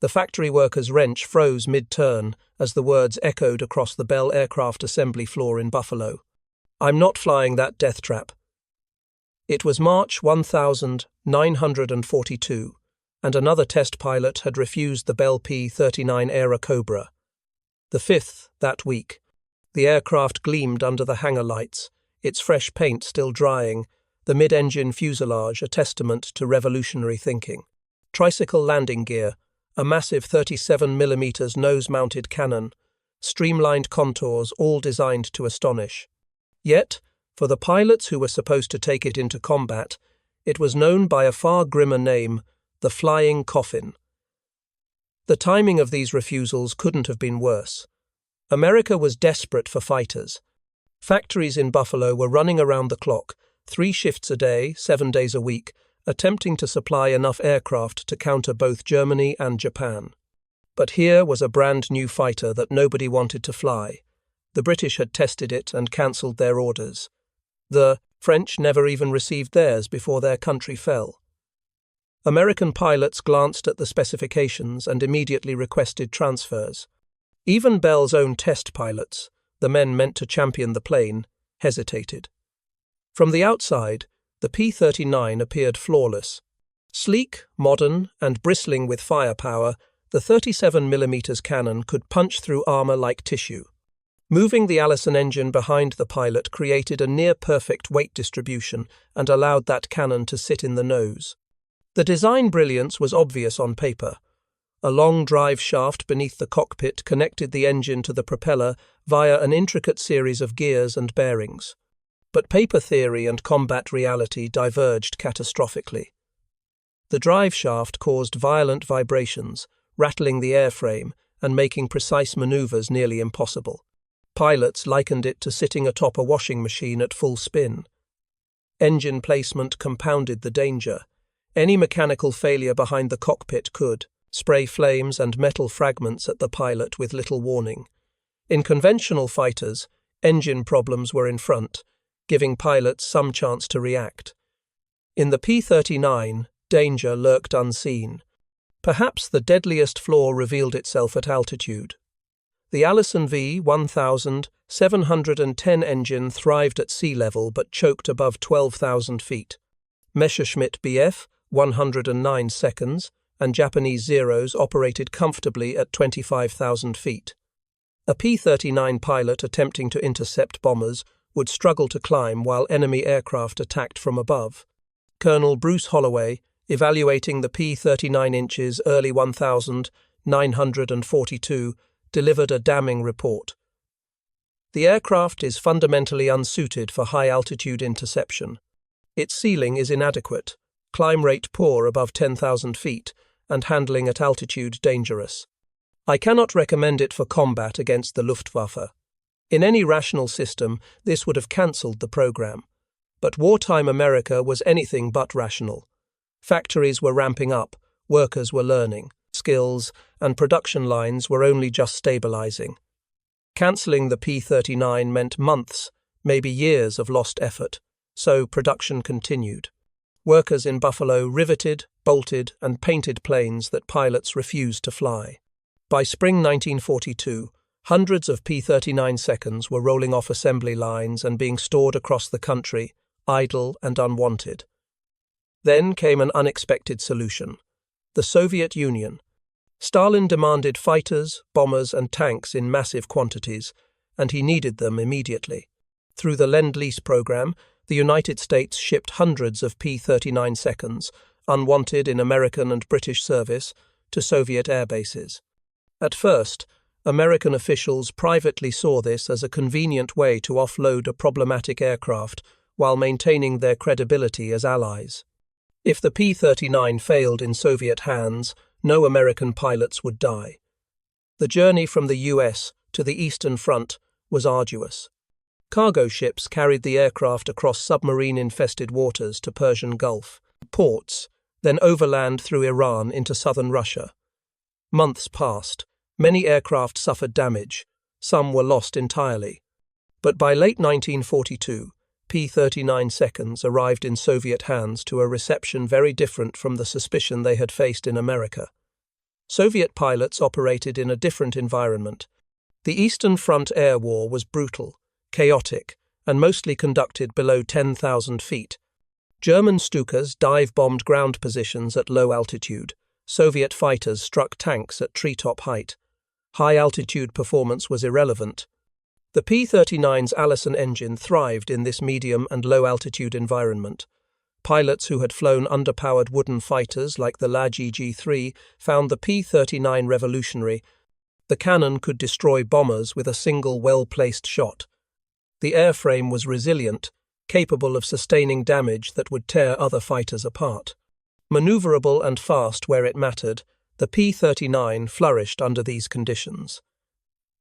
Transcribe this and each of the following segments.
The factory worker's wrench froze mid-turn as the words echoed across the Bell aircraft assembly floor in Buffalo. "I'm not flying that death trap." It was March 1942, and another test pilot had refused the Bell P-39 Airacobra. The fifth that week. The aircraft gleamed under the hangar lights, its fresh paint still drying, the mid-engine fuselage a testament to revolutionary thinking. Tricycle landing gear, a massive 37mm nose-mounted cannon, streamlined contours all designed to astonish. Yet, for the pilots who were supposed to take it into combat, it was known by a far grimmer name, the Flying Coffin. The timing of these refusals couldn't have been worse. America was desperate for fighters. Factories in Buffalo were running around the clock, 3 shifts a day, 7 days a week, attempting to supply enough aircraft to counter both Germany and Japan. But here was a brand new fighter that nobody wanted to fly. The British had tested it and cancelled their orders. The French never even received theirs before their country fell. American pilots glanced at the specifications and immediately requested transfers. Even Bell's own test pilots, the men meant to champion the plane, hesitated. From the outside, the P-39 appeared flawless. Sleek, modern, and bristling with firepower, the 37mm cannon could punch through armor like tissue. Moving the Allison engine behind the pilot created a near-perfect weight distribution and allowed that cannon to sit in the nose. The design brilliance was obvious on paper. A long drive shaft beneath the cockpit connected the engine to the propeller via an intricate series of gears and bearings. But paper theory and combat reality diverged catastrophically. The drive shaft caused violent vibrations, rattling the airframe and making precise maneuvers nearly impossible. Pilots likened it to sitting atop a washing machine at full spin. Engine placement compounded the danger. Any mechanical failure behind the cockpit could spray flames and metal fragments at the pilot with little warning. In conventional fighters, engine problems were in front, giving pilots some chance to react. In the P-39, danger lurked unseen. Perhaps the deadliest flaw revealed itself at altitude. The Allison V-1710 engine thrived at sea level but choked above 12,000 feet. Messerschmitt Bf 109 seconds and Japanese Zeros operated comfortably at 25,000 feet. A P-39 pilot attempting to intercept bombers would struggle to climb while enemy aircraft attacked from above. Colonel Bruce Holloway, evaluating the P-39 inches early 1942, delivered a damning report. The aircraft is fundamentally unsuited for high-altitude interception. Its ceiling is inadequate, climb rate poor above 10,000 feet, and handling at altitude dangerous. I cannot recommend it for combat against the Luftwaffe. In any rational system, this would have cancelled the program. But wartime America was anything but rational. Factories were ramping up, workers were learning, skills, and production lines were only just stabilizing. Cancelling the P-39 meant months, maybe years of lost effort, so production continued. Workers in Buffalo riveted, bolted, and painted planes that pilots refused to fly. By spring 1942, hundreds of P-39 seconds were rolling off assembly lines and being stored across the country, idle and unwanted. Then came an unexpected solution: the Soviet Union. Stalin demanded fighters, bombers, and tanks in massive quantities, and he needed them immediately. Through the Lend-Lease program, the United States shipped hundreds of P-39 seconds, unwanted in American and British service, to Soviet air bases. At first, American officials privately saw this as a convenient way to offload a problematic aircraft while maintaining their credibility as allies. If the P-39 failed in Soviet hands, no American pilots would die. The journey from the US to the Eastern Front was arduous. Cargo ships carried the aircraft across submarine-infested waters to Persian Gulf, ports, then overland through Iran into southern Russia. Months passed. Many aircraft suffered damage. Some were lost entirely. But by late 1942, P-39 seconds arrived in Soviet hands to a reception very different from the suspicion they had faced in America. Soviet pilots operated in a different environment. The Eastern Front Air War was brutal, chaotic, and mostly conducted below 10,000 feet. German Stukas dive-bombed ground positions at low altitude. Soviet fighters struck tanks at treetop height. High-altitude performance was irrelevant. The P-39's Allison engine thrived in this medium and low-altitude environment. Pilots who had flown underpowered wooden fighters like the WWII found the P-39 revolutionary. The cannon could destroy bombers with a single well-placed shot. The airframe was resilient, capable of sustaining damage that would tear other fighters apart. Maneuverable and fast where it mattered, the P-39 flourished under these conditions.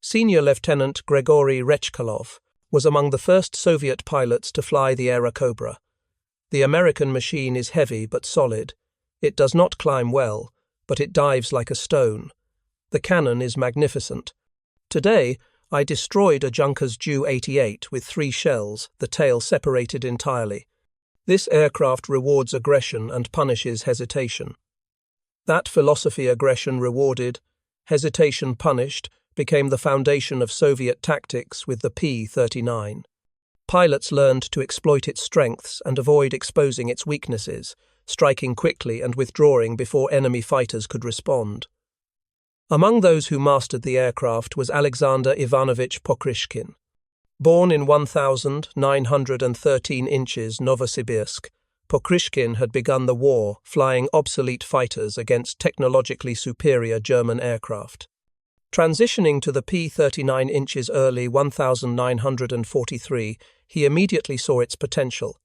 Senior Lieutenant Grigory Rechkalov was among the first Soviet pilots to fly the Airacobra. The American machine is heavy but solid. It does not climb well, but it dives like a stone. The cannon is magnificent. Today, I destroyed a Junkers Ju-88 with 3 shells, the tail separated entirely. This aircraft rewards aggression and punishes hesitation. That philosophy, aggression rewarded, hesitation punished, became the foundation of Soviet tactics with the P-39. Pilots learned to exploit its strengths and avoid exposing its weaknesses, striking quickly and withdrawing before enemy fighters could respond. Among those who mastered the aircraft was Alexander Ivanovich Pokryshkin. Born in 1913 inches Novosibirsk, Pokryshkin had begun the war flying obsolete fighters against technologically superior German aircraft. Transitioning to the P-39 inches early 1943, he immediately saw its potential.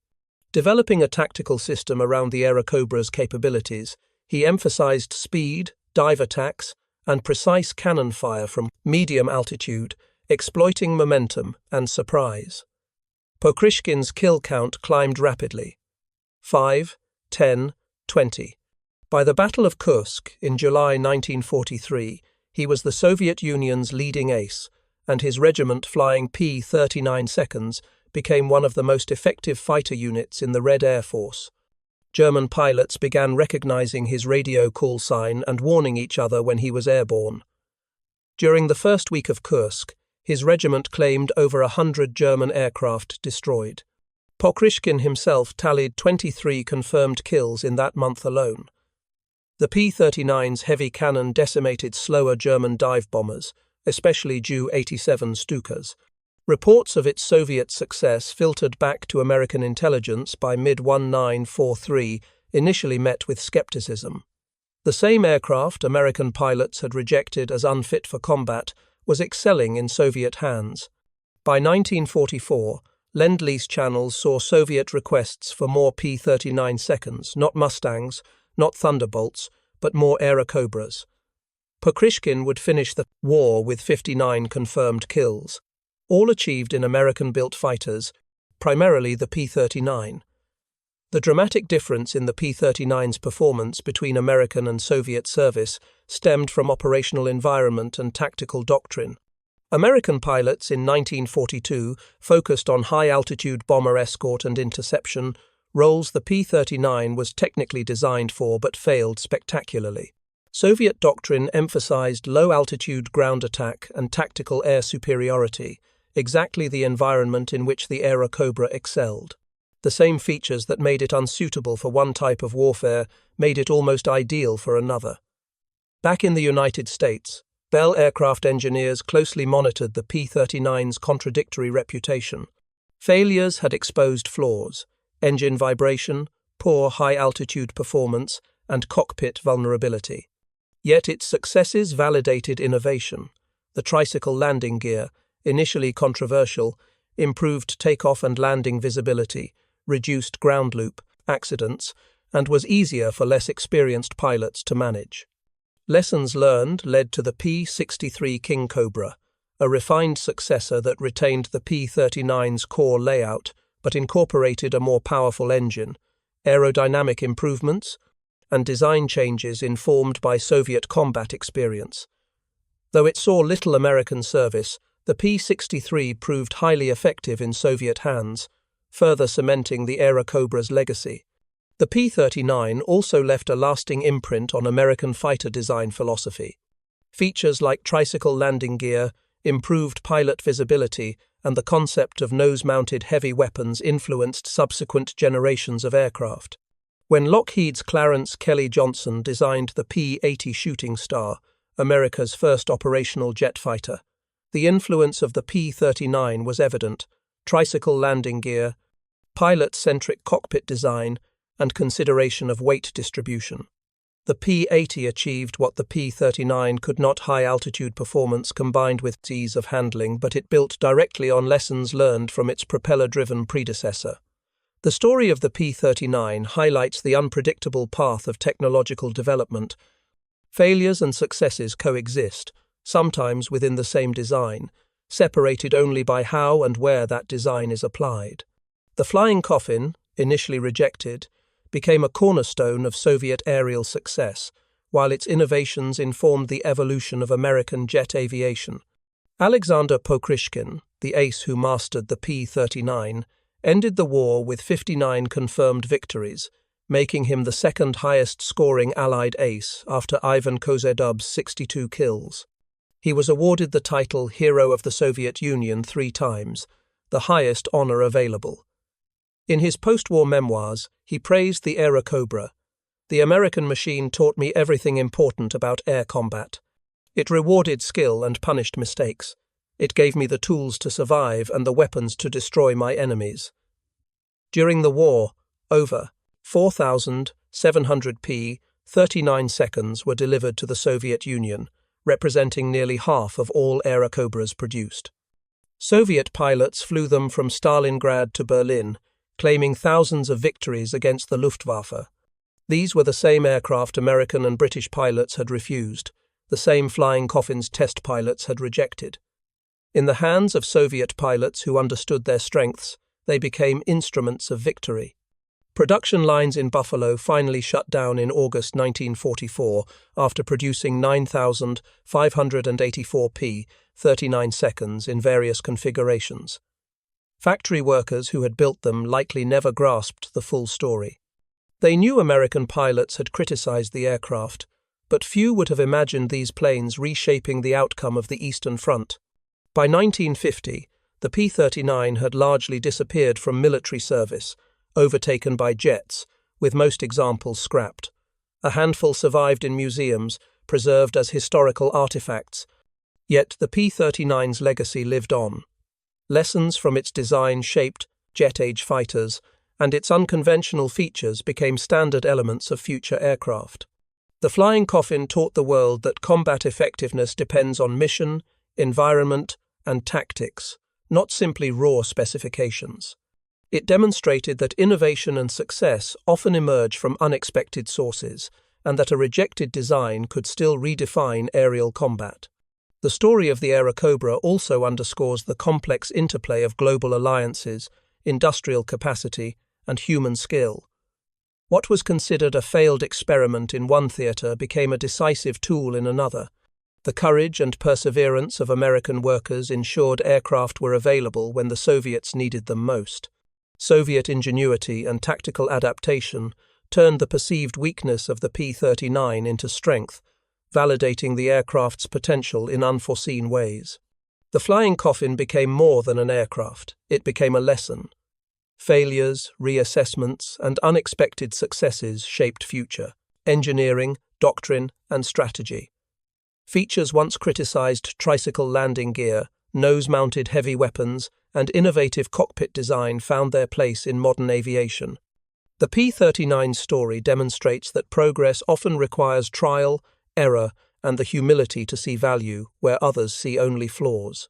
Developing a tactical system around the Airacobra's capabilities, he emphasized speed, dive attacks, and precise cannon fire from medium altitude, exploiting momentum and surprise. Pokryshkin's kill count climbed rapidly. 5, 10, 20. By the Battle of Kursk in July 1943, he was the Soviet Union's leading ace, and his regiment flying P-39 seconds became one of the most effective fighter units in the Red Air Force. German pilots began recognizing his radio call sign and warning each other when he was airborne. During the first week of Kursk, his regiment claimed over 100 German aircraft destroyed. Pokryshkin himself tallied 23 confirmed kills in that month alone. The P-39's heavy cannon decimated slower German dive bombers, especially Ju-87 Stukas. Reports of its Soviet success filtered back to American intelligence by mid-1943 initially met with skepticism. The same aircraft American pilots had rejected as unfit for combat was excelling in Soviet hands. By 1944, Lend-Lease channels saw Soviet requests for more P-39 seconds, not Mustangs, not Thunderbolts, but more Airacobras. Pokryshkin would finish the war with 59 confirmed kills, all achieved in American-built fighters, primarily the P-39. The dramatic difference in the P-39's performance between American and Soviet service stemmed from operational environment and tactical doctrine. American pilots in 1942 focused on high-altitude bomber escort and interception, roles the P-39 was technically designed for but failed spectacularly. Soviet doctrine emphasized low-altitude ground attack and tactical air superiority, exactly the environment in which the Airacobra excelled. The same features that made it unsuitable for one type of warfare made it almost ideal for another. Back in the United States, Bell aircraft engineers closely monitored the P-39's contradictory reputation. Failures had exposed flaws: engine vibration, poor high-altitude performance, and cockpit vulnerability. Yet its successes validated innovation. The tricycle landing gear, initially controversial, improved takeoff and landing visibility, reduced ground loop accidents, and was easier for less experienced pilots to manage. Lessons learned led to the P-63 King Cobra, a refined successor that retained the P-39's core layout but incorporated a more powerful engine, aerodynamic improvements, and design changes informed by Soviet combat experience. Though it saw little American service, the P-63 proved highly effective in Soviet hands, further cementing the Airacobra's legacy. The P-39 also left a lasting imprint on American fighter design philosophy. Features like tricycle landing gear, improved pilot visibility, and the concept of nose-mounted heavy weapons influenced subsequent generations of aircraft. When Lockheed's Clarence Kelly Johnson designed the P-80 Shooting Star, America's first operational jet fighter, the influence of the P-39 was evident: tricycle landing gear, pilot-centric cockpit design, and consideration of weight distribution. The P-80 achieved what the P-39 could not: high-altitude performance combined with ease of handling, but it built directly on lessons learned from its propeller-driven predecessor. The story of the P-39 highlights the unpredictable path of technological development. Failures and successes coexist, sometimes within the same design, separated only by how and where that design is applied. The flying coffin, initially rejected, became a cornerstone of Soviet aerial success, while its innovations informed the evolution of American jet aviation. Alexander Pokrishkin, the ace who mastered the P-39, ended the war with 59 confirmed victories, making him the second highest-scoring Allied ace after Ivan Kozedub's 62 kills. He was awarded the title Hero of the Soviet Union 3 times, the highest honor available. In his post-war memoirs, he praised the Airacobra. "The American machine taught me everything important about air combat. It rewarded skill and punished mistakes. It gave me the tools to survive and the weapons to destroy my enemies." During the war, over 4,700 P-39 seconds were delivered to the Soviet Union, representing nearly half of all Airacobras produced. Soviet pilots flew them from Stalingrad to Berlin, claiming thousands of victories against the Luftwaffe. These were the same aircraft American and British pilots had refused, the same flying coffins test pilots had rejected. In the hands of Soviet pilots who understood their strengths, they became instruments of victory. Production lines in Buffalo finally shut down in August 1944 after producing 9,584 P-39 seconds in various configurations. Factory workers who had built them likely never grasped the full story. They knew American pilots had criticized the aircraft, but few would have imagined these planes reshaping the outcome of the Eastern Front. By 1950, the P-39 had largely disappeared from military service, overtaken by jets, with most examples scrapped. A handful survived in museums, preserved as historical artifacts. Yet the P-39's legacy lived on. Lessons from its design shaped jet-age fighters, and its unconventional features became standard elements of future aircraft. The flying coffin taught the world that combat effectiveness depends on mission, environment, and tactics, not simply raw specifications. It demonstrated that innovation and success often emerge from unexpected sources, and that a rejected design could still redefine aerial combat. The story of the Airacobra also underscores the complex interplay of global alliances, industrial capacity, and human skill. What was considered a failed experiment in one theater became a decisive tool in another. The courage and perseverance of American workers ensured aircraft were available when the Soviets needed them most. Soviet ingenuity and tactical adaptation turned the perceived weakness of the P-39 into strength, validating the aircraft's potential in unforeseen ways. The flying coffin became more than an aircraft. It became a lesson. Failures, reassessments, and unexpected successes shaped future engineering, doctrine, and strategy. Features once criticized: tricycle landing gear, nose-mounted heavy weapons, and innovative cockpit design found their place in modern aviation. The P-39's story demonstrates that progress often requires trial, error, and the humility to see value where others see only flaws.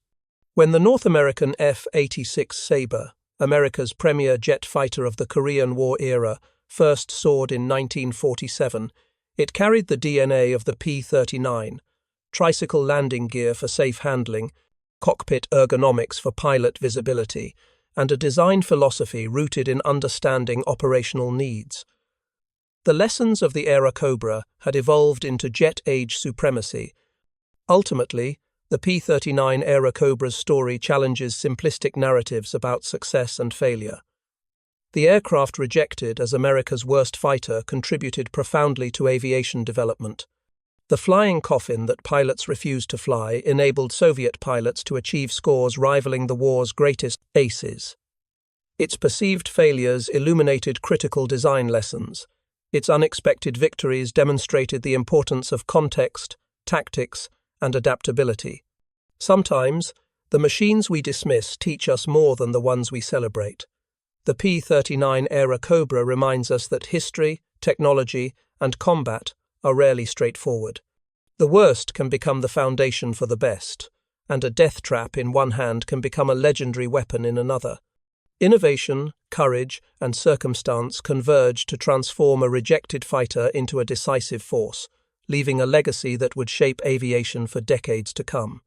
When the North American F-86 Sabre, America's premier jet fighter of the Korean War era, first soared in 1947, it carried the DNA of the P-39, tricycle landing gear for safe handling, cockpit ergonomics for pilot visibility, and a design philosophy rooted in understanding operational needs. The lessons of the Airacobra had evolved into jet-age supremacy. Ultimately, the P-39 Airacobra's story challenges simplistic narratives about success and failure. The aircraft rejected as America's worst fighter contributed profoundly to aviation development. The flying coffin that pilots refused to fly enabled Soviet pilots to achieve scores rivaling the war's greatest aces. Its perceived failures illuminated critical design lessons. Its unexpected victories demonstrated the importance of context, tactics, and adaptability. Sometimes, the machines we dismiss teach us more than the ones we celebrate. The P-39 Airacobra reminds us that history, technology, and combat are rarely straightforward. The worst can become the foundation for the best, and a death trap in one hand can become a legendary weapon in another. Innovation, courage, and circumstance converge to transform a rejected fighter into a decisive force, leaving a legacy that would shape aviation for decades to come.